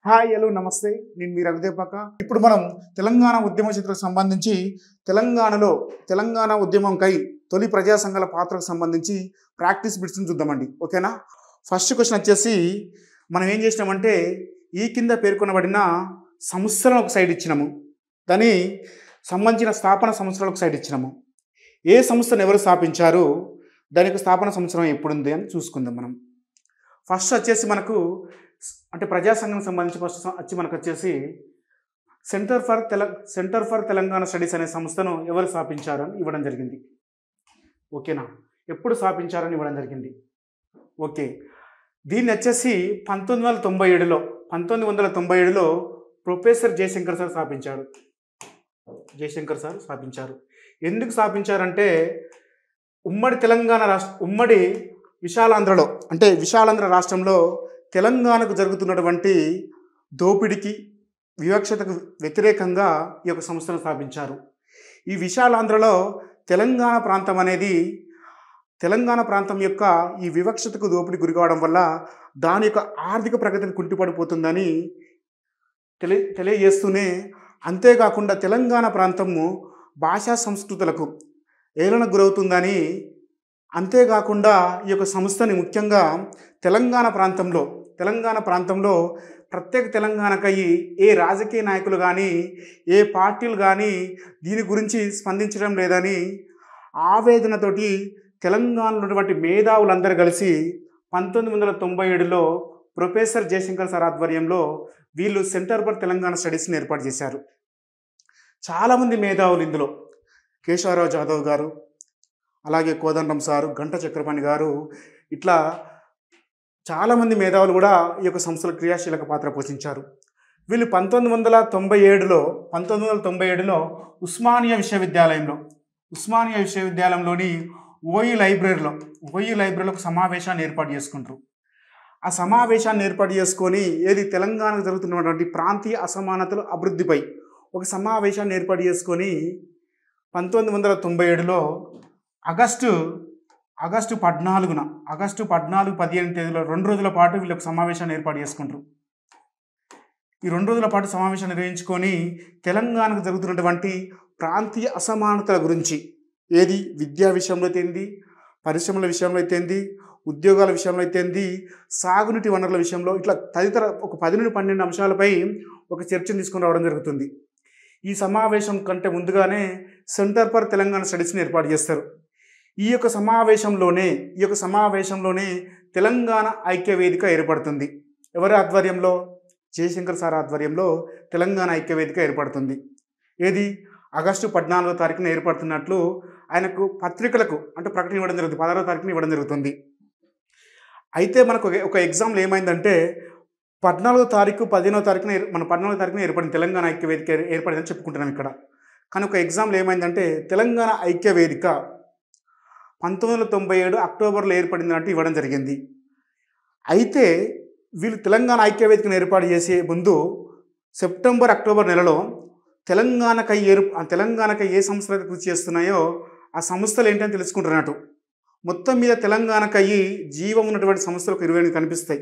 Hi hello నమస్తే నేను మీ రఘుదేపాక. ఇప్పుడు మనం తెలంగాణ ఉద్యమ చరిత్రకు సంబంధించి తెలంగాణ ఉద్యమంకై తొలి ప్రజా సంఘాల పాత్రకు సంబంధించి ప్రాక్టీస్ బిట్స్ని చూద్దామండి. ఓకేనా? ఫస్ట్ క్వశ్చన్ వచ్చేసి మనం ఏం చేసినామంటే ఈ కింద పేర్కొనబడిన సంస్థలను ఒక సైడ్ ఇచ్చినాము, దాని సంబంధించిన స్థాపన సంవత్సరాలు ఒక సైడ్ ఇచ్చినాము. ఏ సంస్థను ఎవరు స్థాపించారు, దానికి స్థాపన సంవత్సరం ఎప్పుడుంది అని చూసుకుందాం. మనం ఫస్ట్ వచ్చేసి మనకు అంటే ప్రజాసంఘం సంబంధించి ఫస్ట్ వచ్చి మనకు వచ్చేసి సెంటర్ ఫర్ తెలంగాణ స్టడీస్ అనే సంస్థను ఎవరు స్థాపించారు అని ఇవ్వడం జరిగింది. ఓకేనా? ఎప్పుడు స్థాపించారని ఇవ్వడం జరిగింది. ఓకే, దీన్ని వచ్చేసి 1997లో ప్రొఫెసర్ జయశంకర్ సార్ స్థాపించారు. ఎందుకు స్థాపించారంటే ఉమ్మడి విశాలాంధ్రలో అంటే విశాలాంధ్ర రాష్ట్రంలో తెలంగాణకు జరుగుతున్నటువంటి దోపిడికి వివక్షతకు వ్యతిరేకంగా ఈ యొక్క సంస్థను స్థాపించారు. ఈ విశాలాంధ్రలో తెలంగాణ ప్రాంతం యొక్క ఈ వివక్షతకు దోపిడి గురి కావడం వల్ల దాని యొక్క ఆర్థిక ప్రగతిని కుంటిపడిపోతుందని తెలియజేస్తూనే, అంతేకాకుండా తెలంగాణ ప్రాంతము భాషా సంస్కృతులకు ఏలనకు గురవుతుందని, అంతేకాకుండా ఈ యొక్క సంస్థని ముఖ్యంగా తెలంగాణ ప్రాంతంలో ప్రత్యేక తెలంగాణకై ఏ రాజకీయ నాయకులు కానీ ఏ పార్టీలు కానీ దీని గురించి స్పందించడం లేదని ఆవేదనతోటి తెలంగాణలో ఉన్నటువంటి మేధావులందరూ కలిసి 1997లో ప్రొఫెసర్ జయశంకర్ సార్ ఆధ్వర్యంలో వీళ్ళు సెంటర్ ఫర్ తెలంగాణ స్టడీస్ని ఏర్పాటు చేశారు. చాలామంది మేధావులు ఇందులో కేశవరావు జాదవ్ గారు, అలాగే కోదండం సారు, గంట చక్రపాణి గారు, ఇట్లా చాలామంది మేధావులు కూడా ఈ యొక్క సంస్థలో క్రియాశీలక పాత్ర పోషించారు. వీళ్ళు 1997లో ఉస్మానియా విశ్వవిద్యాలయంలోని ఓయూ లైబ్రరీలో ఒక సమావేశాన్ని ఏర్పాటు చేసుకుంటారు. ఆ సమావేశాన్ని ఏర్పాటు చేసుకొని తెలంగాణకు జరుగుతున్నటువంటి ప్రాంతీయ అసమానతల అభివృద్ధిపై ఒక సమావేశాన్ని ఏర్పాటు చేసుకొని 1997లో ఆగస్టు 14, 15 తేదీలో 2 రోజుల పాటు వీళ్ళు ఒక సమావేశాన్ని ఏర్పాటు చేసుకుంటారు. ఈ 2 రోజుల పాటు సమావేశాన్ని నిర్వహించుకొని తెలంగాణకు జరుగుతున్నటువంటి ప్రాంతీయ అసమానతల గురించి విద్యా విషయంలో అయితేంది, పరిశ్రమల విషయంలో అయితేంది, ఉద్యోగాల విషయంలో అయితేంది, సాగునీటి వనరుల విషయంలో, ఇట్లా తదితర ఒక 10 నుండి 12 అంశాలపై ఒక చర్చను తీసుకొని రావడం జరుగుతుంది. ఈ సమావేశం కంటే ముందుగానే సెంటర్ ఫర్ తెలంగాణ స్టడీస్ని ఏర్పాటు చేస్తారు. ఈ యొక్క సమావేశంలోనే తెలంగాణ ఐక్య వేదిక ఏర్పడుతుంది. ఎవరి ఆధ్వర్యంలో? జయశంకర్ సార్ ఆధ్వర్యంలో తెలంగాణ ఐక్య వేదిక ఏర్పడుతుంది. ఆగస్టు 14వ తారీఖున ఏర్పడుతున్నట్లు ఆయనకు పత్రికలకు అంటే ప్రకటన ఇవ్వడం జరుగుతుంది. 16వ తారీఖున ఇవ్వడం జరుగుతుంది. అయితే మనకు ఒక ఎగ్జామ్లో ఏమైందంటే 14వ తారీఖు 15వ తారీఖున 14వ తారీఖున ఏర్పడింది తెలంగాణ ఐక్య వేదిక ఏర్పడిందని చెప్పుకుంటున్నాం ఇక్కడ. కానీ ఒక ఎగ్జామ్లో ఏమైందంటే తెలంగాణ ఐక్య వేదిక 1997 అక్టోబర్లో ఏర్పడిందంటూ ఇవ్వడం జరిగింది. అయితే వీళ్ళు తెలంగాణ ఐక్య వేదికను ఏర్పాటు చేసే ముందు సెప్టెంబర్, అక్టోబర్ నెలలో తెలంగాణకై ఏ సంస్థలు కృషి చేస్తున్నాయో ఆ సంస్థలు ఏంటని తెలుసుకుంటున్నట్టు. మొత్తం మీద తెలంగాణకై జీవం ఉన్నటువంటి సంస్థలు ఒక 28 కనిపిస్తాయి.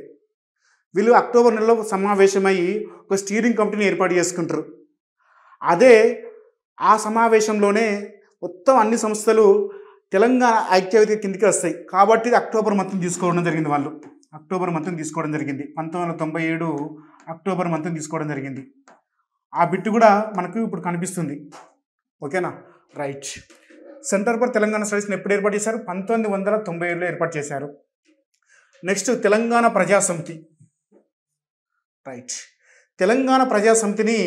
వీళ్ళు అక్టోబర్ నెలలో సమావేశమై ఒక స్టీరింగ్ కమిటీని ఏర్పాటు చేసుకుంటారు. ఆ సమావేశంలోనే మొత్తం అన్ని సంస్థలు తెలంగాణ ఐక్యవేదిక కిందికి వస్తాయి. కాబట్టి అక్టోబర్ మంత్ని తీసుకోవడం జరిగింది. 1997 అక్టోబర్ మంత్ని తీసుకోవడం జరిగింది. ఆ బిట్ కూడా మనకు ఇప్పుడు కనిపిస్తుంది. ఓకేనా? రైట్. సెంటర్ ఫర్ తెలంగాణ స్టడీస్ని ఎప్పుడు ఏర్పాటు చేశారు? 1997లో ఏర్పాటు చేశారు. నెక్స్ట్ తెలంగాణ ప్రజాసమితి. రైట్. తెలంగాణ ప్రజాసమితిని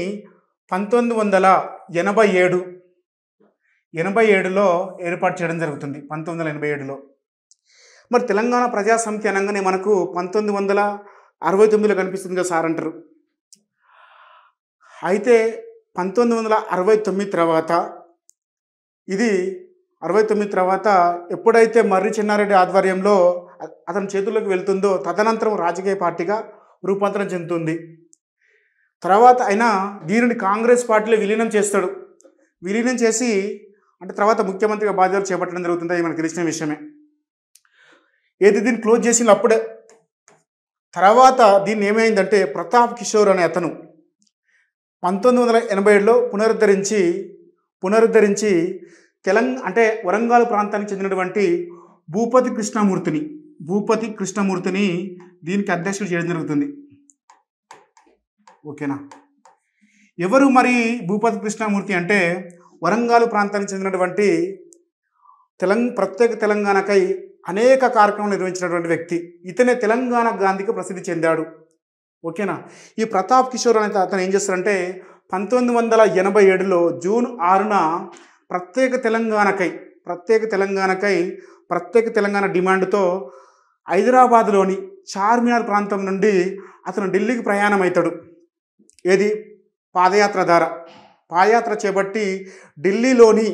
1987లో ఏర్పాటు చేయడం జరుగుతుంది. 1987లో. మరి తెలంగాణ ప్రజాసమితి అనగానే మనకు 1969లో కనిపిస్తుంది కదా సార్ అంటారు. అయితే 1969 తర్వాత ఎప్పుడైతే మర్రి చెన్నారెడ్డి ఆధ్వర్యంలో అతని చేతుల్లోకి వెళ్తుందో తదనంతరం రాజకీయ పార్టీగా రూపాంతరం చెందుతుంది. తర్వాత ఆయన దీనిని కాంగ్రెస్ పార్టీలో విలీనం చేస్తాడు. విలీనం చేసి అంటే తర్వాత ముఖ్యమంత్రిగా బాధ్యతలు చేపట్టడం జరుగుతుంది. అది మనకు తెలిసిన విషయమే. దీన్ని క్లోజ్ చేసిన అప్పుడే తర్వాత దీన్ని ఏమైందంటే ప్రతాప్ కిషోర్ అనే అతను 1987లో పునరుద్ధరించి అంటే వరంగల్ ప్రాంతానికి చెందినటువంటి భూపతి కృష్ణమూర్తిని దీనికి అధ్యక్షుడు చేయడం జరుగుతుంది. ఓకేనా? ఎవరు మరి భూపతి కృష్ణమూర్తి అంటే వరంగల్ ప్రాంతానికి చెందినటువంటి ప్రత్యేక తెలంగాణకై అనేక కార్యక్రమాలు నిర్వహించినటువంటి వ్యక్తి. ఇతనే తెలంగాణ గాంధీకి ప్రసిద్ధి చెందాడు. ఓకేనా? ఈ ప్రతాప్ కిషోర్ అనే అతను ఏం చేస్తారంటే 1987లో జూన్ 6న ప్రత్యేక తెలంగాణ డిమాండ్తో హైదరాబాద్లోని చార్మినార్ ప్రాంతం నుండి అతను ఢిల్లీకి ప్రయాణం అవుతాడు. ఏది? పాదయాత్ర చేపట్టి ఢిల్లీలోని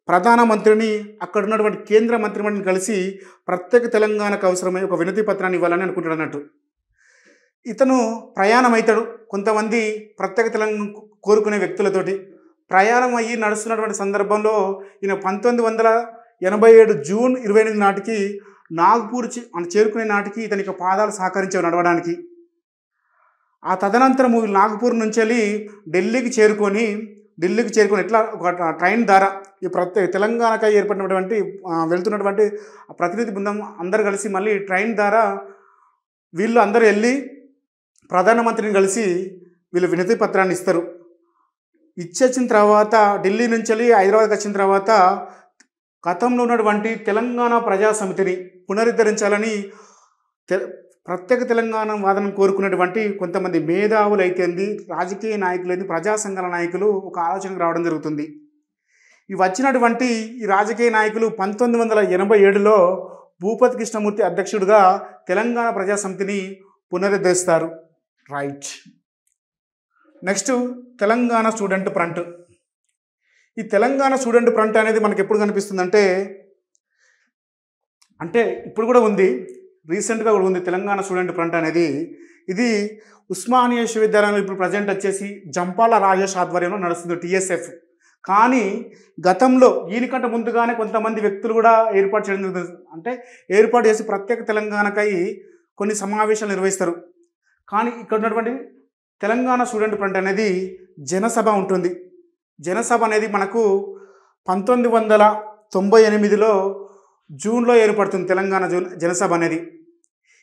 ప్రధానమంత్రిని, అక్కడ ఉన్నటువంటి కేంద్ర మంత్రిమండలిని కలిసి ప్రత్యేక తెలంగాణకు అవసరమై ఒక వినతి పత్రాన్ని ఇవ్వాలని అనుకుంటాడు అన్నట్టు. ఇతను ప్రయాణం అవుతాడు కొంతమంది ప్రత్యేక తెలంగాణ కోరుకునే వ్యక్తులతోటి. ప్రయాణం అయ్యి నడుస్తున్నటువంటి సందర్భంలో ఈయన 1987 జూన్ 28 నాటికి నాగ్పూర్ చేరుకునే నాటికి ఇతనికి పాదాలు సహకరించేవి నడవడానికి. ఆ తదనంతరం నాగ్పూర్ నుంచి వెళ్ళి ఢిల్లీకి చేరుకొని ఎట్లా ఒక ట్రైన్ ద్వారా ఈ తెలంగాణకై ఏర్పడినటువంటి వెళ్తున్నటువంటి ప్రతినిధి బృందం అందరు కలిసి మళ్ళీ ట్రైన్ ద్వారా వీళ్ళు అందరూ వెళ్ళి ప్రధానమంత్రిని కలిసి వీళ్ళు వినతి పత్రాన్ని ఇస్తారు. ఇచ్చేసిన తర్వాత ఢిల్లీ నుంచి వెళ్ళి హైదరాబాద్కి వచ్చిన తర్వాత గతంలో ఉన్నటువంటి తెలంగాణ ప్రజా సమితిని పునరుద్ధరించాలని ప్రత్యేక తెలంగాణ వాదన కోరుకున్నటువంటి కొంతమంది మేధావులు అయితేంది, రాజకీయ నాయకులు, ప్రజా సంఘాల నాయకులు ఒక ఆలోచనకు రావడం జరుగుతుంది. ఈ వచ్చినటువంటి ఈ రాజకీయ నాయకులు 1987లో భూపతి కృష్ణమూర్తి అధ్యక్షుడిగా తెలంగాణ ప్రజా సమితిని పునరుద్ధరిస్తారు. Right. Next Telangana student front. ఈ తెలంగాణ స్టూడెంట్ ఫ్రంట్ అనేది మనకి ఎప్పుడు కనిపిస్తుందంటే, అంటే ఇప్పుడు కూడా ఉంది, రీసెంట్గా కూడా ఉంది తెలంగాణ స్టూడెంట్ ఫ్రంట్ అనేది. ఇది ఉస్మానియా విశ్వవిద్యాలయంలో ఇప్పుడు ప్రజెంట్ వచ్చేసి జంపాల రాజేష్ ఆధ్వర్యంలో నడుస్తుంది TSF. కానీ గతంలో దీనికంటే ముందుగానే కొంతమంది వ్యక్తులు కూడా ఏర్పాటు చేయడం జరుగుతుంది. అంటే ఏర్పాటు చేసి ప్రత్యేక తెలంగాణకై కొన్ని సమావేశాలు నిర్వహిస్తారు. కానీ ఇక్కడ ఉన్నటువంటి తెలంగాణ స్టూడెంట్ ఫ్రంట్ అనేది జనసభ ఉంటుంది. జనసభ అనేది మనకు 1998లో జూన్లో ఏర్పడుతుంది తెలంగాణ జనసభ అనేది.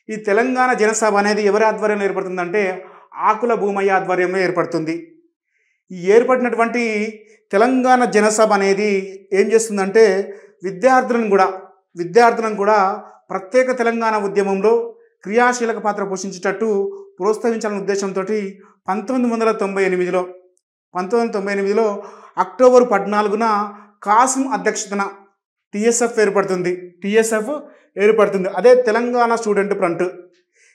ఈ తెలంగాణ జనసభ అనేది ఎవరి ఆధ్వర్యంలో ఏర్పడుతుందంటే ఆకుల భూమయ్య ఆధ్వర్యంలో ఏర్పడుతుంది. ఈ ఏర్పడినటువంటి తెలంగాణ జనసభ అనేది ఏం చేస్తుందంటే విద్యార్థులను కూడా ప్రత్యేక తెలంగాణ ఉద్యమంలో క్రియాశీలక పాత్ర పోషించేటట్టు ప్రోత్సహించాలనే ఉద్దేశంతో 1998లో అక్టోబర్ 14న కాసిం అధ్యక్షతన TSF ఏర్పడుతుంది. అదే తెలంగాణ స్టూడెంట్ ఫ్రంట్.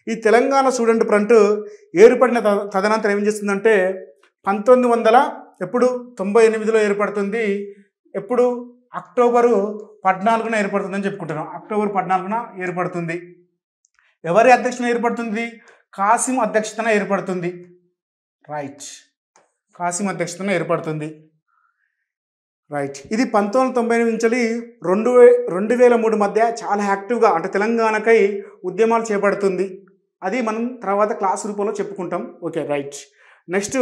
ఈ తెలంగాణ స్టూడెంట్ ఫ్రంట్ ఏర్పడిన తదనంతరం ఏం చేస్తుందంటే 1998లో ఏర్పడుతుంది. ఎప్పుడు? అక్టోబరు 14న ఏర్పడుతుందని చెప్పుకుంటున్నాం. అక్టోబర్ 14న ఏర్పడుతుంది. ఎవరి అధ్యక్షతన ఏర్పడుతుంది? కాసిం అధ్యక్షతన ఏర్పడుతుంది. రైట్. కాసిం అధ్యక్షతన ఏర్పడుతుంది. రైట్. ఇది 1998 నుంచి 2003 మధ్య చాలా యాక్టివ్గా అంటే తెలంగాణకై ఉద్యమాలు చేపడుతుంది. అది మనం తర్వాత క్లాస్ రూపంలో చెప్పుకుంటాం. Okay, right. నెక్స్ట్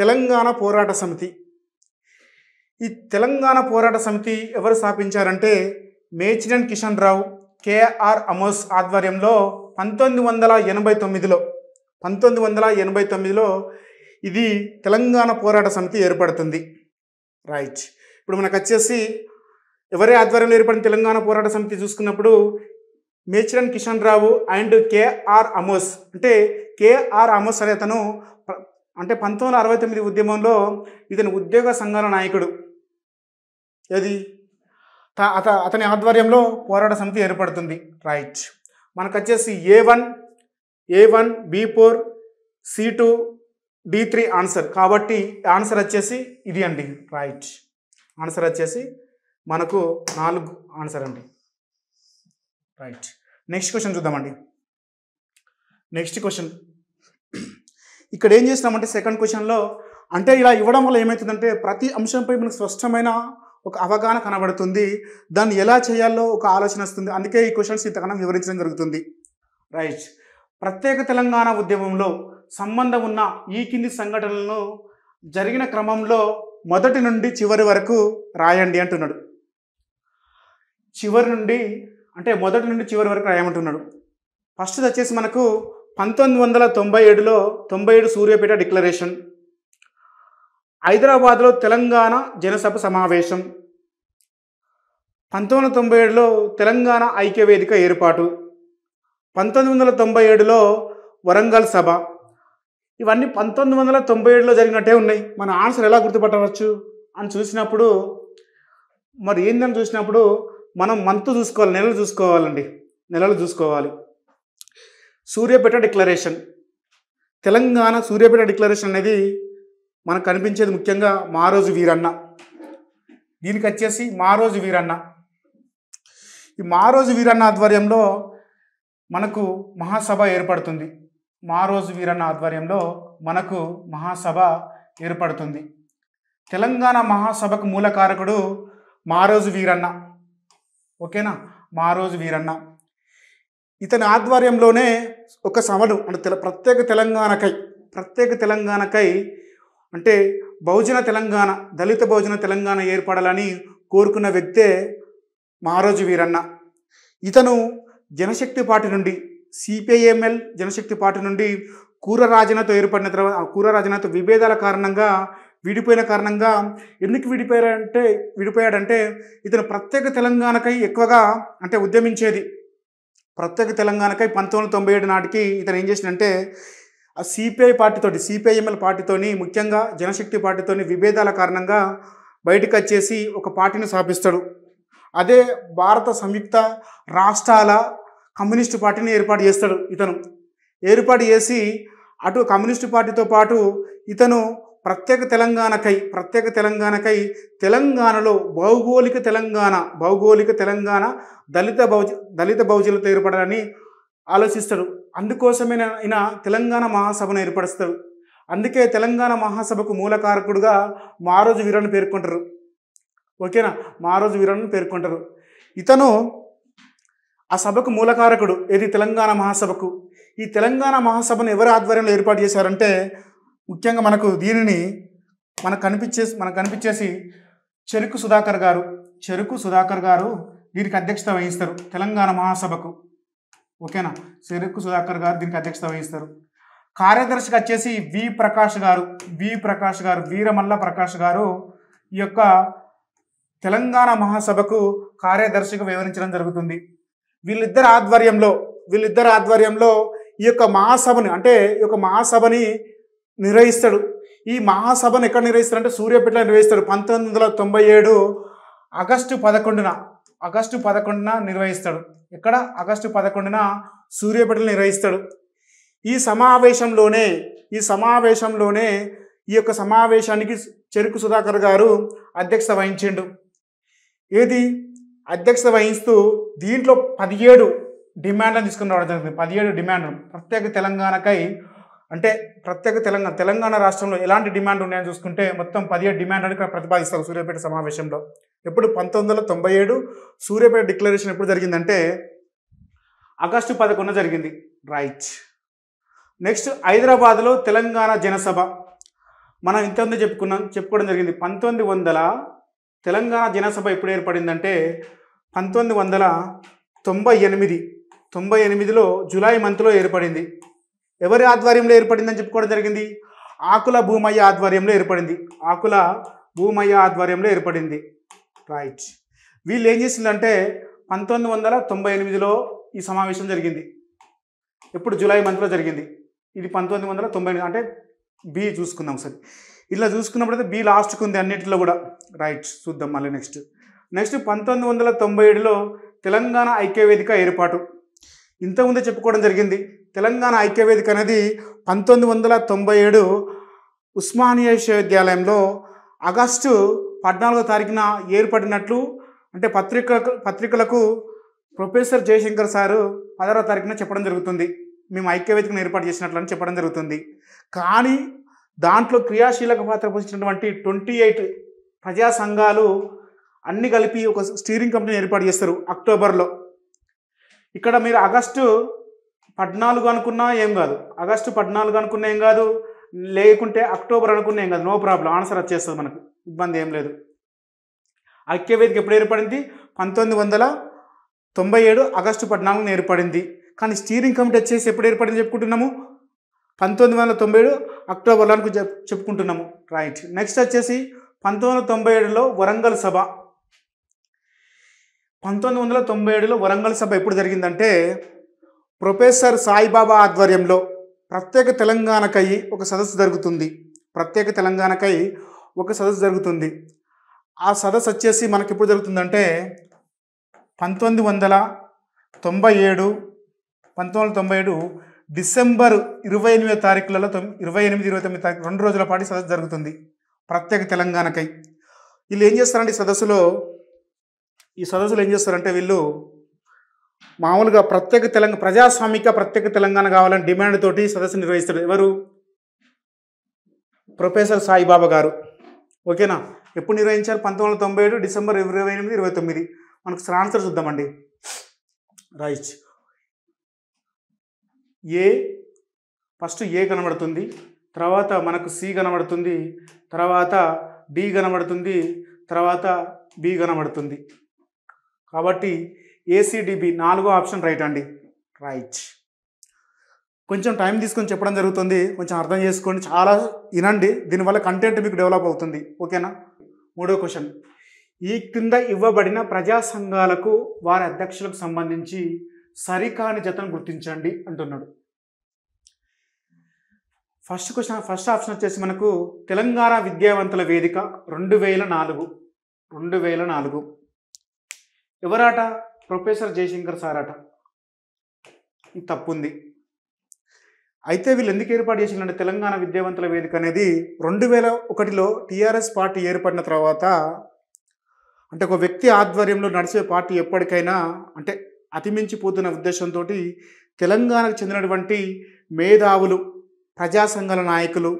తెలంగాణ పోరాట సమితి. ఈ తెలంగాణ పోరాట సమితి ఎవరు స్థాపించారంటే మేచినేని కిషన్ రావు, KR అమోస్ ఆధ్వర్యంలో 1989లో ఇది తెలంగాణ పోరాట సమితి ఏర్పడుతుంది. రైట్. ఇప్పుడు మనకు వచ్చేసి ఎవరి ఆధ్వర్యంలో ఏర్పడిన తెలంగాణ పోరాట సమితి చూసుకున్నప్పుడు Mechineni Kishan Rao and KR Amos. అంటే KR అమోస్ అనే అతను అంటే 1969 ఉద్యమంలో ఇతను ఉద్యోగ సంఘాల నాయకుడు. అతని ఆధ్వర్యంలో పోరాట సమితి ఏర్పడుతుంది. రైట్. మనకు వచ్చేసి A1 B4 C2 D3 answer. కాబట్టి ఆన్సర్ వచ్చేసి ఇది అండి. రైట్. ఆన్సర్ వచ్చేసి మనకు 4 ఆన్సర్ అండి. రైట్. నెక్స్ట్ క్వశ్చన్ చూద్దామండి. నెక్స్ట్ క్వశ్చన్ ఇక్కడ ఏం చేస్తున్నామంటే సెకండ్ క్వశ్చన్లో అంటే ఇలా ఇవ్వడం వల్ల ఏమవుతుందంటే ప్రతి అంశంపై మనకు స్పష్టమైన ఒక అవగాహన కనబడుతుంది. దాన్ని ఎలా చేయాలో ఒక ఆలోచన వస్తుంది. అందుకే ఈ క్వశ్చన్స్ ఇంతకన్నా వివరించడం జరుగుతుంది. రైట్. ప్రత్యేక తెలంగాణ ఉద్యమంలో సంబంధం ఉన్న ఈ కింది సంఘటనలను జరిగిన క్రమంలో మొదటి నుండి చివరి వరకు రాయండి అంటున్నాడు. చివరి నుండి అంటే మొదటి నుండి చివరి వరకు రాయమంటున్నాడు. ఫస్ట్ వచ్చేసి మనకు 1997లో 97 సూర్యాపేట డిక్లరేషన్, హైదరాబాద్లో తెలంగాణ జనసభ సమావేశం, 1997లో తెలంగాణ ఐక్యవేదిక ఏర్పాటు, 1997లో వరంగల్ సభ. ఇవన్నీ 1997లో జరిగినట్టే ఉన్నాయి. మన ఆన్సర్ ఎలా గుర్తుపట్టవచ్చు అని చూసినప్పుడు మరి ఏందని చూసినప్పుడు మనం మంత్ చూసుకోవాలి, నెలలు చూసుకోవాలండి, నెలలు చూసుకోవాలి. సూర్యాపేట డిక్లరేషన్, తెలంగాణ సూర్యాపేట డిక్లరేషన్ అనేది మనకు కనిపించేది ముఖ్యంగా మారోజు వీరన్న. దీనికి వచ్చేసి మారోజు వీరన్న. ఈ మారోజు వీరన్న ఆధ్వర్యంలో మనకు మహాసభ ఏర్పడుతుంది. మారోజు వీరన్న ఆధ్వర్యంలో మనకు మహాసభ ఏర్పడుతుంది. తెలంగాణ మహాసభకు మూలకారకుడు మారోజు వీరన్న. ఓకేనా, మారోజు వీరన్న. ఇతని ఆధ్వర్యంలోనే ఒక సభను అంటే ప్రత్యేక తెలంగాణకై అంటే బహుజన తెలంగాణ, దళిత బహుజన తెలంగాణ ఏర్పడాలని కోరుకున్న వ్యక్తే మారోజు వీరన్న. ఇతను జనశక్తి పార్టీ నుండి సిపిఐఎంఎల్ జనశక్తి పార్టీ నుండి కూర రాజన్నతో ఏర్పడిన తర్వాత కూర రాజన్నతో విభేదాల కారణంగా విడిపోయిన కారణంగా ఎందుకు విడిపోయాడంటే ఇతను ప్రత్యేక తెలంగాణకై ఎక్కువగా అంటే ఉద్యమించేది. ప్రత్యేక తెలంగాణకై 1997 నాటికి ఇతను ఏం చేసిందంటే ఆ సిపిఐఎంఎల్ పార్టీతోని ముఖ్యంగా జనశక్తి పార్టీతోని విభేదాల కారణంగా బయటకు వచ్చేసి ఒక పార్టీని స్థాపిస్తాడు. అదే భారత సంయుక్త రాష్ట్రాల కమ్యూనిస్టు పార్టీని ఏర్పాటు చేస్తాడు. ఇతను ఏర్పాటు చేసి అటు కమ్యూనిస్టు పార్టీతో పాటు ఇతను ప్రత్యేక తెలంగాణకై తెలంగాణలో భౌగోళిక తెలంగాణ దళిత బహుజనులతో ఏర్పడాలని ఆలోచిస్తాడు. అందుకోసమే ఈయన తెలంగాణ మహాసభను ఏర్పరుస్తాడు. అందుకే తెలంగాణ మహాసభకు మూలకారకుడుగా మారోజు వీరన్న పేర్కొంటారు. ఓకేనా, మారోజు వీరన్న పేర్కొంటారు. ఇతను ఆ సభకు మూలకారకుడు. ఏది తెలంగాణ మహాసభకు. ఈ తెలంగాణ మహాసభను ఎవరి ఆధ్వర్యంలో ఏర్పాటు చేశారంటే ముఖ్యంగా మనకు దీనిని మనకు కనిపించేసి చెరుకు సుధాకర్ గారు దీనికి అధ్యక్షత వహిస్తారు తెలంగాణ మహాసభకు. ఓకేనా, చెరుకు సుధాకర్ గారు దీనికి అధ్యక్షత వహిస్తారు. కార్యదర్శిగా వచ్చేసి వీరమల్ల ప్రకాష్ గారు ఈ యొక్క తెలంగాణ మహాసభకు కార్యదర్శిగా వ్యవహరించడం జరుగుతుంది. వీళ్ళిద్దరి ఆధ్వర్యంలో ఈ యొక్క మహాసభని నిర్వహిస్తాడు. ఈ మహాసభను ఎక్కడ నిర్వహిస్తాడంటే సూర్యాపేటలో నిర్వహిస్తాడు. 1997 ఆగస్టు 11న నిర్వహిస్తాడు. ఎక్కడ? ఆగస్టు 11న సూర్యాపేటలో నిర్వహిస్తాడు. ఈ సమావేశంలోనే ఈ యొక్క సమావేశానికి చెరుకు సుధాకర్ గారు అధ్యక్షత వహించిండు. అధ్యక్షత వహిస్తూ దీంట్లో 17 డిమాండ్లను తీసుకుని రావడం జరిగింది. 17 డిమాండ్లు ప్రత్యేక తెలంగాణకై అంటే తెలంగాణ రాష్ట్రంలో ఎలాంటి డిమాండ్ ఉన్నాయని చూసుకుంటే మొత్తం 17 డిమాండ్లను ఇక్కడ ప్రతిపాదిస్తారు సూర్యాపేట సమావేశంలో. ఎప్పుడు? 1997 సూర్యాపేట డిక్లరేషన్ ఎప్పుడు జరిగిందంటే ఆగస్టు 11న జరిగింది. రైట్. నెక్స్ట్ హైదరాబాద్లో తెలంగాణ జనసభ. మనం ఇంతకుముందు చెప్పుకోవడం జరిగింది. 1900 తెలంగాణ జనసభ ఎప్పుడు ఏర్పడిందంటే 1998లో జూలై మంత్లో ఏర్పడింది. ఎవరి ఆధ్వర్యంలో ఏర్పడిందని చెప్పుకోవడం జరిగింది? ఆకుల భూమయ్య ఆధ్వర్యంలో ఏర్పడింది. రైట్. వీళ్ళు ఏం చేసిందంటే 1998లో ఈ సమావేశం జరిగింది. ఎప్పుడు? జూలై మంత్లో జరిగింది. ఇది 1998 అంటే బి చూసుకుందాం సరే. ఇలా చూసుకున్నప్పుడైతే బి లాస్ట్కి ఉంది అన్నింటిలో కూడా. రైట్, చూద్దాం మళ్ళీ. నెక్స్ట్ 1997లో తెలంగాణ ఐక్యవేదిక ఏర్పాటు. ఇంతకుముందే చెప్పుకోవడం జరిగింది. తెలంగాణ ఐక్యవేదిక అనేది 1997 ఉస్మానియా విశ్వవిద్యాలయంలో ఆగస్టు 14వ తారీఖున ఏర్పడినట్లు అంటే పత్రికలకు ప్రొఫెసర్ జయశంకర్ సారు 16వ తారీఖున చెప్పడం జరుగుతుంది. మేము ఐక్యవేదికను ఏర్పాటు చేసినట్లు అని చెప్పడం జరుగుతుంది. కానీ దాంట్లో క్రియాశీలక పాత్ర పోషించినటువంటి 28 ప్రజా సంఘాలు అన్ని కలిపి ఒక స్టీరింగ్ కమిటీని ఏర్పాటు చేస్తారు అక్టోబర్లో. ఇక్కడ మీరు ఆగస్టు 14 అనుకున్నా ఏం కాదు, ఆగస్టు 14 అనుకున్నా ఏం కాదు, లేకుంటే అక్టోబర్ అనుకున్నా ఏం కాదు, నో ప్రాబ్లం, ఆన్సర్ వచ్చేస్తుంది మనకు, ఇబ్బంది ఏం లేదు. ఐక్యవేదిక ఎప్పుడు ఏర్పడింది? 1997 ఆగస్టు 14 ఏర్పడింది. కానీ స్టీరింగ్ కమిటీ వచ్చేసి ఎప్పుడు ఏర్పడింది చెప్పుకుంటున్నాము? 1997 అక్టోబర్లో చెప్పుకుంటున్నాము. రైట్. నెక్స్ట్ వచ్చేసి 1997లో వరంగల్ సభ. 1997లో వరంగల్ సభ ఎప్పుడు జరిగిందంటే ప్రొఫెసర్ సాయిబాబా ఆధ్వర్యంలో ప్రత్యేక తెలంగాణకై ఒక సదస్సు జరుగుతుంది. ప్రత్యేక తెలంగాణకై ఒక సదస్సు జరుగుతుంది. ఆ సదస్సు వచ్చేసి మనకి ఎప్పుడు జరుగుతుందంటే 1997 డిసెంబర్ 28వ తారీఖులలో 28-29 తారీఖు 2 రోజుల పాటు సదస్సు జరుగుతుంది ప్రత్యేక తెలంగాణకై. వీళ్ళు ఏం చేస్తారంటే ఈ సదస్సులో ఏం చేస్తారంటే వీళ్ళు మామూలుగా ప్రజాస్వామిక ప్రత్యేక తెలంగాణ కావాలని డిమాండ్ తోటి సదస్సు నిర్వహిస్తారు. ఎవరు? ప్రొఫెసర్ సాయిబాబా గారు. ఓకేనా? ఎప్పుడు నిర్వహించారు? 1997 డిసెంబర్ 28-29. మనకు ఆన్సర్ చూద్దామండి. రైట్. ఫస్ట్ ఏ కనబడుతుంది, తర్వాత మనకు సి కనబడుతుంది, తర్వాత డి కనబడుతుంది, తర్వాత బి కనబడుతుంది. కాబట్టి ఏసీడిబి 4వ ఆప్షన్ రైట్ అండి. రైట్. కొంచెం టైం తీసుకొని చెప్పడం జరుగుతుంది, కొంచెం అర్థం చేసుకోండి, చాలా వినండి, దీనివల్ల కంటెంట్ మీకు డెవలప్ అవుతుంది. ఓకేనా? 3వ క్వశ్చన్. ఈ క్రింద ఇవ్వబడిన ప్రజా సంఘాలకు వారి అధ్యక్షులకు సంబంధించి సరికాని జతను గుర్తించండి అంటున్నాడు. ఫస్ట్ ఆప్షన్ వచ్చేసి మనకు తెలంగాణ విద్యావంతుల వేదిక 2004. ఎవరాట? ప్రొఫెసర్ జయశంకర్ సార్ అట. ఇది తప్పుంది. అయితే వీళ్ళు ఎందుకు ఏర్పాటు చేసిందంటే తెలంగాణ విద్యావంతుల వేదిక అనేది 2001లో టీఆర్ఎస్ పార్టీ ఏర్పడిన తర్వాత, అంటే ఒక వ్యక్తి ఆధ్వర్యంలో నడిచే పార్టీ ఎప్పటికైనా అంటే అతిమించిపోతున్న ఉద్దేశంతో తెలంగాణకు చెందినటువంటి మేధావులు, ప్రజా సంఘాల నాయకులు,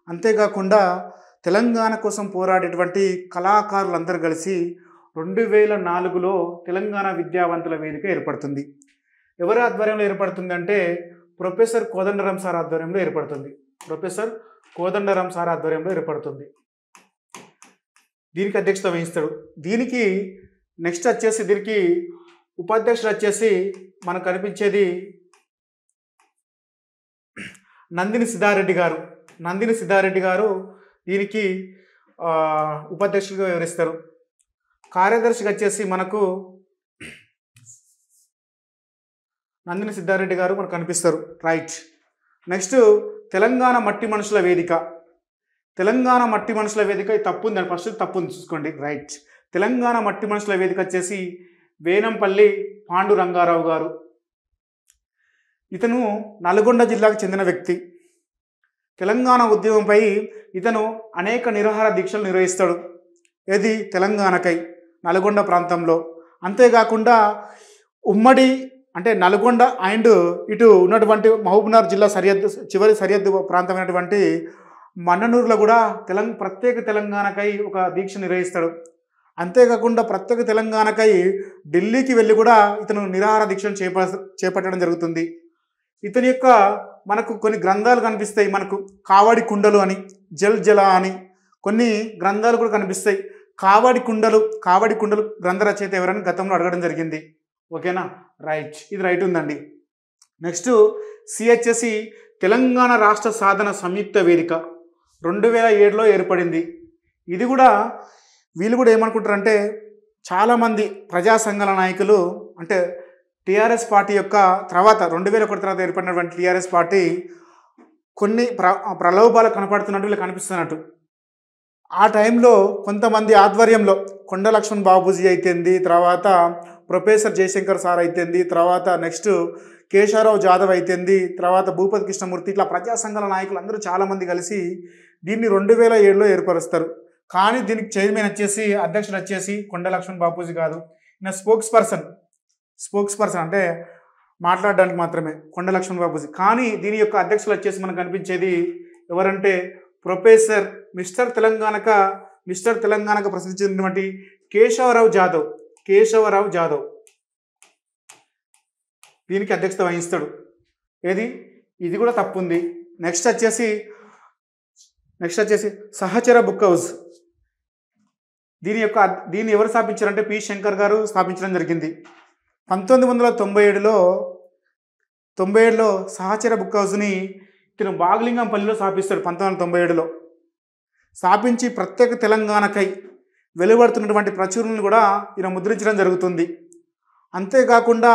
అంతేకాకుండా తెలంగాణ కోసం పోరాడేటువంటి కళాకారులందరూ కలిసి 2004లో తెలంగాణ విద్యావంతుల వేదిక ఏర్పడుతుంది. ఎవరి ఆధ్వర్యంలో ఏర్పడుతుంది అంటే ప్రొఫెసర్ కోదండరాం సార్ ఆధ్వర్యంలో ఏర్పడుతుంది. ప్రొఫెసర్ కోదండరాం సార్ ఆధ్వర్యంలో ఏర్పడుతుంది. దీనికి అధ్యక్షత వహిస్తాడు. దీనికి నెక్స్ట్ వచ్చేసి దీనికి ఉపాధ్యక్షుడు వచ్చేసి మనకు కనిపించేది నందిని సిద్ధారెడ్డి గారు దీనికి ఉపాధ్యక్షుడిగా వివరిస్తారు. కార్యదర్శిగా వచ్చేసి మనకు నందిని సిద్ధారెడ్డి గారు మనకు కనిపిస్తారు. రైట్. నెక్స్ట్ తెలంగాణ మట్టి మనుషుల వేదిక. తప్పు ఉందండి, ఫస్ట్ తప్పు ఉంది చూసుకోండి. రైట్. తెలంగాణ మట్టి మనుషుల వేదిక వచ్చేసి వేనంపల్లి పాండురంగారావు గారు. ఇతను నల్గొండ జిల్లాకు చెందిన వ్యక్తి. తెలంగాణ ఉద్యమంపై ఇతను అనేక నిరాహార దీక్షలు నిర్వహిస్తాడు. ఏది? తెలంగాణకై, నల్గొండ ప్రాంతంలో. అంతేకాకుండా ఉమ్మడి అంటే నల్గొండ అండ్ ఇటు ఉన్నటువంటి మహబూబ్నగర్ జిల్లా చివరి సరిహద్దు ప్రాంతమైనటువంటి మన్ననూరులో కూడా ప్రత్యేక తెలంగాణకై ఒక దీక్ష నిర్వహిస్తాడు. అంతేకాకుండా ప్రత్యేక తెలంగాణకై ఢిల్లీకి వెళ్ళి కూడా ఇతను నిరాహార దీక్షను చేపట్టడం జరుగుతుంది. ఇతని యొక్క మనకు కొన్ని గ్రంథాలు కనిపిస్తాయి. మనకు కావడి కుండలు అని, జల అని కొన్ని గ్రంథాలు కూడా కనిపిస్తాయి. కావడి కుండలు గ్రంథ రచయిత ఎవరని గతంలో అడగడం జరిగింది. ఓకేనా? రైట్. ఇది రైట్ ఉందండి. నెక్స్ట్ సిహెచ్ఎసి తెలంగాణ రాష్ట్ర సాధన సంయుక్త వేదిక 2007లో ఏర్పడింది. ఇది కూడా వీళ్ళు కూడా ఏమనుకుంటారంటే చాలామంది ప్రజా సంఘాల నాయకులు అంటే టీఆర్ఎస్ పార్టీ యొక్క తర్వాత 2001 తర్వాత ఏర్పడినటువంటి టీఆర్ఎస్ పార్టీ కొన్ని ప్రలోభాలు కనపడుతున్నట్టు వీళ్ళు కనిపిస్తున్నట్టు. ఆ టైంలో కొంతమంది ఆధ్వర్యంలో కొండ లక్ష్మణ్ బాబూజీ అయితేంది, తర్వాత ప్రొఫెసర్ జయశంకర్ సార్ అయితేంది, తర్వాత నెక్స్ట్ కేశవరావు జాదవ్ అయితేంది, తర్వాత భూపతి కృష్ణమూర్తి, ఇట్లా ప్రజా సంఘాల నాయకులు అందరూ చాలామంది కలిసి దీన్ని 2007లో ఏర్పరుస్తారు. కానీ దీనికి చైర్మన్ వచ్చేసి అధ్యక్షుడు వచ్చేసి కొండ లక్ష్మణ్ బాపూజీ కాదు, ఈయన స్పోక్స్ పర్సన్ అంటే మాట్లాడడానికి మాత్రమే కొండ లక్ష్మణ్ బాపూజీ. కానీ దీని యొక్క అధ్యక్షులు వచ్చేసి మనకు కనిపించేది ఎవరంటే ప్రొఫెసర్ మిస్టర్ తెలంగాణకు ప్రసిద్ధి చెందినటువంటి కేశవరావు జాదవ్ దీనికి అధ్యక్షత వహిస్తాడు. ఏది ఇది కూడా తప్పు ఉంది. నెక్స్ట్ వచ్చేసి సహచర బుక్ హౌస్, దీన్ని ఎవరు స్థాపించారంటే పి శంకర్ గారు స్థాపించడం జరిగింది. 1997లో సహచర బుక్ హౌస్ని ఇతను బాగలింగంపల్లిలో స్థాపిస్తాడు. 1997లో స్థాపించి ప్రత్యేక తెలంగాణకై వెలువడుతున్నటువంటి ప్రచురణను కూడా ఈయన ముద్రించడం జరుగుతుంది. అంతేకాకుండా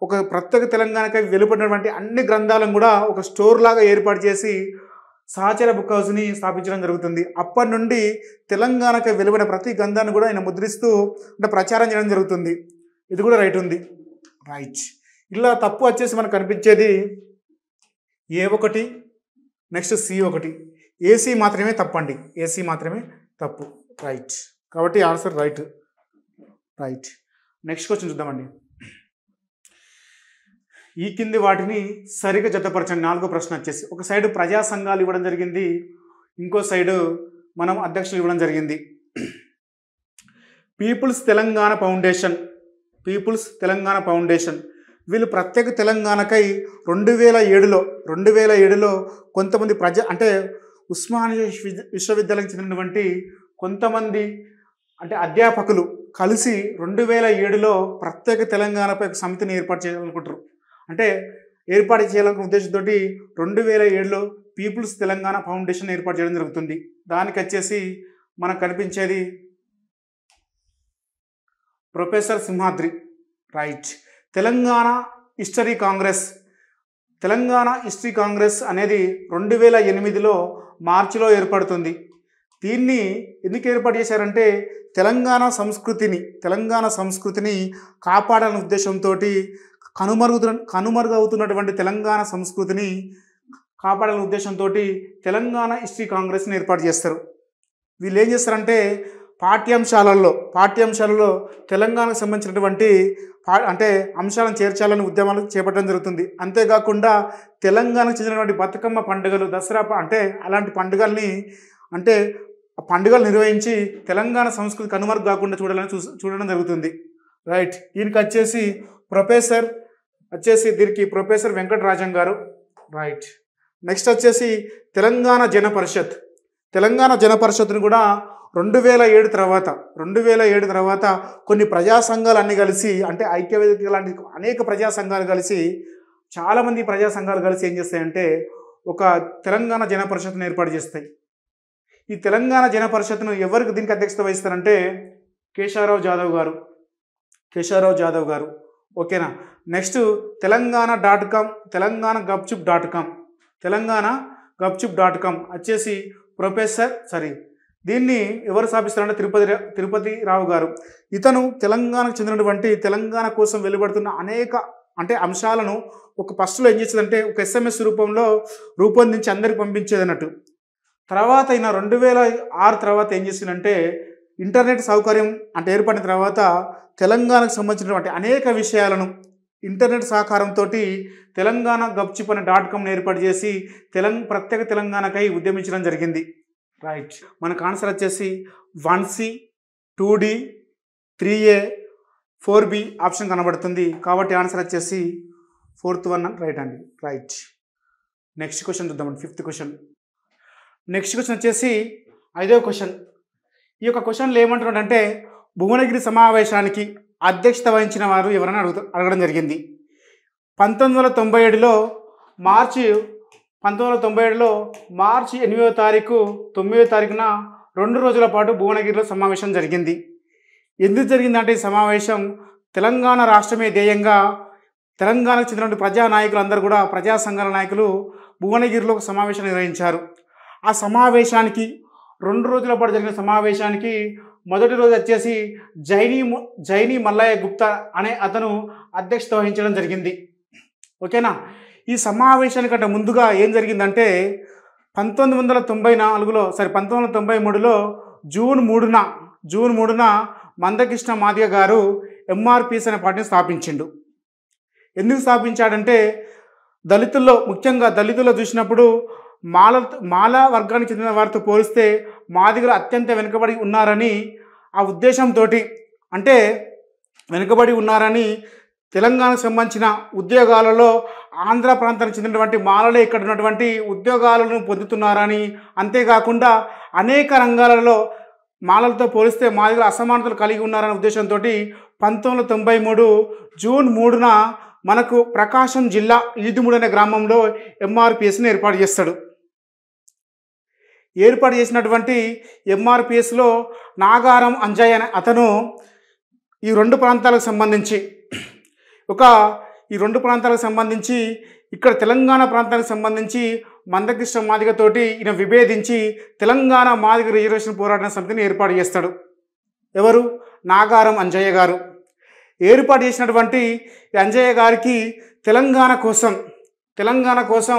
ఒక ప్రత్యేక తెలంగాణకై వెలువడినటువంటి అన్ని గ్రంథాలను కూడా ఒక స్టోర్ లాగా ఏర్పాటు చేసి సహచర బుక్ హౌస్ని స్థాపించడం జరుగుతుంది. అప్పటి నుండి తెలంగాణకై వెలువడిన ప్రతి గ్రంథాన్ని కూడా ఆయన ముద్రిస్తూ అంటే ప్రచారం చేయడం జరుగుతుంది. ఇది కూడా రైట్ ఉంది. రైట్. ఇలా తప్పు వచ్చేసి మనకు కనిపించేది A1, నెక్స్ట్ C1, AC మాత్రమే తప్పండి. AC మాత్రమే తప్పు. రైట్. కాబట్టి ఆన్సర్ రైట్. నెక్స్ట్ క్వశ్చన్ చూద్దామండి. ఈ కింది వాటిని సరిగా జతపరచండి. 4వ ప్రశ్న వచ్చేసి ఒక సైడు ప్రజా సంఘాలు ఇవ్వడం జరిగింది, ఇంకో సైడు మనం అధ్యక్షులు ఇవ్వడం జరిగింది. పీపుల్స్ తెలంగాణ ఫౌండేషన్ వీళ్ళు ప్రత్యేక తెలంగాణకై 2007లో కొంతమంది అంటే ఉస్మానియా విశ్వవిద్యాలయం చెందినటువంటి కొంతమంది అంటే అధ్యాపకులు కలిసి 2007లో ప్రత్యేక తెలంగాణపై ఒక సమితిని ఏర్పాటు చేయాలనుకుంటారు. అంటే ఏర్పాటు చేయాలనుకున్న ఉద్దేశంతో 2007లో పీపుల్స్ తెలంగాణ ఫౌండేషన్ ఏర్పాటు చేయడం జరుగుతుంది. దానికి వచ్చేసి మనకు కనిపించేది professor Simhadri. Right. Telangana history Congress అనేది 2008లో మార్చిలో ఏర్పడుతుంది. దీన్ని ఎందుకు ఏర్పాటు చేశారంటే తెలంగాణ సంస్కృతిని కాపాడాలనే ఉద్దేశంతో కనుమరుగవుతున్నటువంటి తెలంగాణ సంస్కృతిని కాపాడాలనే ఉద్దేశంతో తెలంగాణ హిస్టరీ కాంగ్రెస్ని ఏర్పాటు చేస్తారు. వీళ్ళు ఏం చేస్తారంటే పాఠ్యాంశాలలో తెలంగాణకు సంబంధించినటువంటి అంటే అంశాలను చేర్చాలని ఉద్యమాలు చేపట్టడం జరుగుతుంది. అంతేకాకుండా తెలంగాణకు చెందినటువంటి బతుకమ్మ పండుగలు, దసరా అంటే అలాంటి పండుగలు నిర్వహించి తెలంగాణ సంస్కృతి కనుమరుగు కాకుండా చూడడం జరుగుతుంది. రైట్. దీనికి వచ్చేసి ప్రొఫెసర్ వెంకటరాజం గారు. రైట్. నెక్స్ట్ వచ్చేసి తెలంగాణ జన పరిషత్ను కూడా 2007 తర్వాత కొన్ని ప్రజా సంఘాలు అన్నీ కలిసి అంటే ఐక్యవేదిక లాంటి అనేక ప్రజా సంఘాలు కలిసి చాలామంది ప్రజా సంఘాలు కలిసి ఏం చేస్తాయంటే ఒక తెలంగాణ జన పరిషత్ను ఏర్పాటు చేస్తాయి. ఈ తెలంగాణ జన పరిషత్ను ఎవరికి దీనికి అధ్యక్షత వహిస్తారంటే కేశవరావు జాదవ్ గారు. ఓకేనా. నెక్స్ట్ తెలంగాణ గప్చుప్.com వచ్చేసి దీన్ని ఎవరు స్థాపిస్తారంటే తిరుపతి రావు గారు. ఇతను తెలంగాణకు చెందినటువంటి తెలంగాణ కోసం వెలువడుతున్న అనేక అంటే అంశాలను ఒక ఫస్ట్లో ఏం చేసేదంటే ఒక SMS రూపంలో రూపొందించి అందరికి పంపించేది అన్నట్టు. తర్వాత ఈయన 2006 తర్వాత ఏం చేసిందంటే ఇంటర్నెట్ సౌకర్యం అంటే ఏర్పడిన తర్వాత తెలంగాణకు సంబంధించినటువంటి అనేక విషయాలను ఇంటర్నెట్ సహకారంతో తెలంగాణ గప్చుప్ అనే .com ఏర్పాటు చేసి ప్రత్యేక తెలంగాణకై ఉద్యమించడం జరిగింది. రైట్. మనకు ఆన్సర్ వచ్చేసి 1C 2D 3A 4B option కనబడుతుంది. కాబట్టి ఆన్సర్ వచ్చేసి 4th వన్ రైట్ అండి. రైట్. నెక్స్ట్ క్వశ్చన్ చూద్దామండి. 5th question. నెక్స్ట్ క్వశ్చన్ వచ్చేసి 5వ క్వశ్చన్. ఈ యొక్క క్వశ్చన్లు ఏమంటున్నాడంటే భువనగిరి సమావేశానికి అధ్యక్షత వహించిన వారు ఎవరైనా అడగడం జరిగింది. 1997లో మార్చి 8వ తారీఖు 9వ తారీఖున 2 రోజుల పాటు భువనగిరిలో సమావేశం జరిగింది. ఎందుకు జరిగిందంటే ఈ సమావేశం తెలంగాణ రాష్ట్రమే ధ్యేయంగా తెలంగాణకు చెందిన ప్రజా నాయకులు అందరూ కూడా ప్రజా సంఘాల నాయకులు భువనగిరిలో ఒక సమావేశం నిర్వహించారు. ఆ సమావేశానికి 2 రోజుల పాటు జరిగిన సమావేశానికి మొదటి రోజు వచ్చేసి జైని మల్లయ్య గుప్తా అనే అతను అధ్యక్షత వహించడం జరిగింది. ఓకేనా. ఈ సమావేశానికంటే ముందుగా ఏం జరిగిందంటే 1993లో జూన్ 3న మందకృష్ణ మాదిగ గారు MRPS అనే పార్టీని స్థాపించిండు. ఎందుకు స్థాపించాడంటే ముఖ్యంగా దళితుల్లో చూసినప్పుడు మాల వర్గానికి చెందిన వారితో పోలిస్తే మాదిగలు అత్యంత వెనుకబడి ఉన్నారని ఆ ఉద్దేశంతో అంటే వెనుకబడి ఉన్నారని తెలంగాణకు సంబంధించిన ఉద్యోగాలలో ఆంధ్ర ప్రాంతానికి చెందినటువంటి మాలలే ఇక్కడ ఉన్నటువంటి ఉద్యోగాలను పొందుతున్నారని, అంతేకాకుండా అనేక రంగాలలో మాలలతో పోలిస్తే మాదిగలు అసమానతలు కలిగి ఉన్నారనే ఉద్దేశంతో 1993 జూన్ 3న మనకు ప్రకాశం జిల్లా ఈదుమూడి అనే గ్రామంలో ఎంఆర్పిఎస్ని ఏర్పాటు చేస్తాడు. ఏర్పాటు చేసినటువంటి ఎంఆర్పిఎస్లో నాగారం అంజయ్య అనే అతను ఈ రెండు ప్రాంతాలకు సంబంధించి ఇక్కడ తెలంగాణ ప్రాంతానికి సంబంధించి మందకృష్ణ మాదిగతోటి ఈయన విభేదించి తెలంగాణ మాదిగ రిజర్వేషన్ పోరాట సమితిని ఏర్పాటు చేస్తాడు. ఎవరు? నాగారం అంజయ్య గారు. ఏర్పాటు చేసినటువంటి అంజయ్య గారికి తెలంగాణ కోసం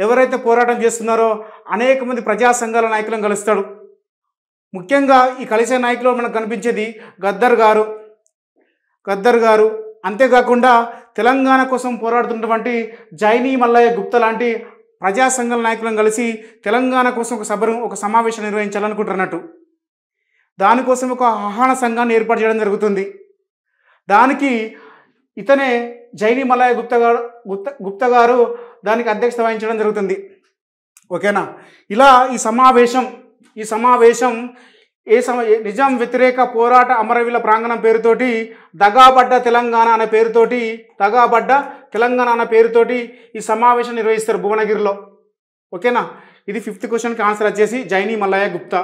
ఎవరైతే పోరాటం చేస్తున్నారో అనేక మంది ప్రజా సంఘాల నాయకులను కలుస్తాడు. ముఖ్యంగా ఈ కలిసే నాయకులు మనకు కనిపించేది గద్దర్ గారు, అంతేకాకుండా తెలంగాణ కోసం పోరాడుతున్నటువంటి జైనీ మల్లయ్య గుప్తా లాంటి ప్రజా సంఘాల నాయకులను కలిసి తెలంగాణ కోసం ఒక సమావేశం నిర్వహించాలనుకుంటున్నట్టు. దానికోసం ఒక ఆహ్వాన సంఘాన్ని ఏర్పాటు చేయడం జరుగుతుంది. దానికి ఇతనే జైనీ మల్లయ్య గుప్తా గారు దానికి అధ్యక్షత వహించడం జరుగుతుంది. ఓకేనా? ఇలా ఈ సమావేశం నిజాం వ్యతిరేక పోరాట అమరవీరుల ప్రాంగణం పేరుతోటి దగాబడ్డ తెలంగాణ అనే పేరుతోటి ఈ సమావేశం నిర్వహిస్తారు భువనగిరిలో. ఓకేనా? ఇది 5th క్వశ్చన్కి ఆన్సర్ వచ్చేసి జైనీ మల్లయ్య గుప్తా.